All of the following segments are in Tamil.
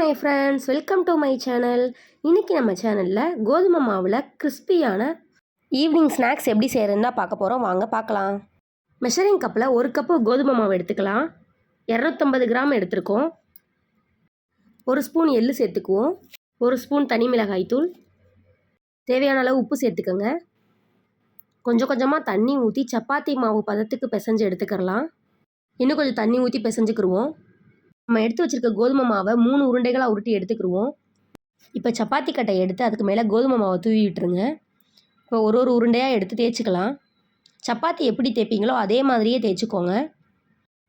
My friends, welcome to my channel. இன்றைக்கி நம்ம சேனலில் கோதுமை மாவில் கிறிஸ்பியான ஈவினிங் ஸ்நாக்ஸ் எப்படி செய்கிறதுன்னு தான் பார்க்க போகிறோம். வாங்க பார்க்கலாம். மெஷரிங் கப்பில் 1 கப்பு கோதுமை மாவு எடுத்துக்கலாம். 250 கிராம் எடுத்துருக்கோம். 1 ஸ்பூன் எள்ளு சேர்த்துக்குவோம். 1 ஸ்பூன் தனி மிளகாய் தூள், தேவையான அளவு உப்பு சேர்த்துக்கோங்க. கொஞ்சம் கொஞ்சமாக தண்ணி ஊற்றி சப்பாத்தி மாவு பதத்துக்கு பிசைஞ்சு எடுத்துக்கிறலாம். இன்னும் கொஞ்சம் தண்ணி ஊற்றி பிசைஞ்சுக்கிடுவோம். நம்ம எடுத்து வச்சுருக்க கோதுமை மாவை 3 உருண்டைகளாக உருட்டி எடுத்துக்கிடுவோம். இப்போ சப்பாத்தி கட்டை எடுத்து அதுக்கு மேலே கோதுமை மாவை தூவி விட்டுருங்க. இப்போ ஒரு உருண்டையாக எடுத்து தேய்ச்சிக்கலாம். சப்பாத்தி எப்படி தேய்ப்பீங்களோ அதே மாதிரியே தேய்ச்சிக்கோங்க.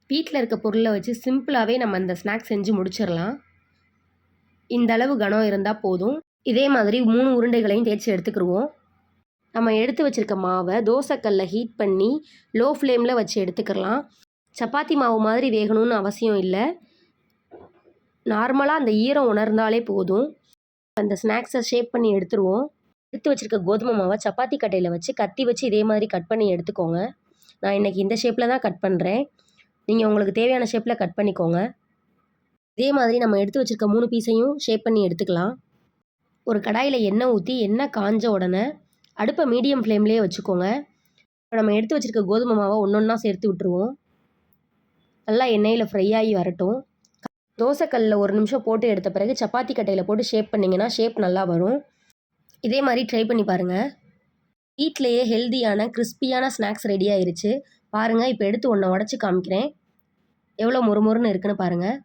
வீட்டில் இருக்க பொருளை வச்சு சிம்பிளாகவே நம்ம இந்த ஸ்நாக்ஸ் செஞ்சு முடிச்சிடலாம். இந்த அளவு கனம் இருந்தால் போதும். இதே மாதிரி 3 உருண்டைகளையும் தேய்ச்சி எடுத்துக்கிடுவோம். நம்ம எடுத்து வச்சுருக்க மாவை தோசைக்கல்லில் ஹீட் பண்ணி லோ ஃப்ளேமில் வச்சு எடுத்துக்கலாம். சப்பாத்தி மாவு மாதிரி வேகணும்னு அவசியம் இல்லை. நார்மலாக அந்த ஈரம் உணர்ந்தாலே போதும். அந்த ஸ்நாக்ஸை ஷேப் பண்ணி எடுத்துருவோம். எடுத்து வச்சுருக்க கோதுமை மாவை சப்பாத்தி கட்டையில் வச்சு கத்தி வச்சு இதே மாதிரி கட் பண்ணி எடுத்துக்கோங்க. நான் இன்றைக்கி இந்த ஷேப்பில் தான் கட் பண்ணுறேன். நீங்கள் உங்களுக்கு தேவையான ஷேப்பில் கட் பண்ணிக்கோங்க. இதே மாதிரி நம்ம எடுத்து வச்சுருக்க 3 பீஸையும் ஷேப் பண்ணி எடுத்துக்கலாம். ஒரு கடாயில் எண்ணெய் ஊற்றி எண்ணெய் காஞ்ச உடனே அடுப்பை மீடியம் ஃப்ளேம்லேயே வச்சுக்கோங்க. இப்போ நம்ம எடுத்து வச்சுருக்க கோதுமை மாவை ஒன்றா சேர்த்து விட்டுருவோம். நல்லா எண்ணெயில் ஃப்ரை ஆகி வரட்டும். தோசைக்கல்லில் 1 நிமிஷம் போட்டு எடுத்த பிறகு சப்பாத்தி கட்டையில் போட்டு ஷேப் பண்ணிங்கன்னா ஷேப் நல்லா வரும். இதே மாதிரி ட்ரை பண்ணி பாருங்கள். வீட்டிலையே ஹெல்த்தியான கிறிஸ்பியான ஸ்நாக்ஸ் ரெடி ஆயிருச்சு பாருங்கள். இப்போ எடுத்து ஒன்றை உடச்சி காமிக்கிறேன். எவ்வளோ மொறுமொறுன்னு இருக்குன்னு பாருங்கள்.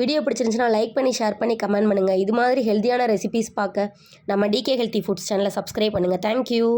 வீடியோ பிடிச்சிருந்துச்சுன்னா லைக் பண்ணி ஷேர் பண்ணி கமெண்ட் பண்ணுங்கள். இது மாதிரி ஹெல்த்தியான ரெசிபீஸ் பார்க்க நம்ம டிகே ஹெல்த்தி ஃபுட்ஸ் சேனலை சப்ஸ்கிரைப் பண்ணுங்கள். தேங்க்யூ.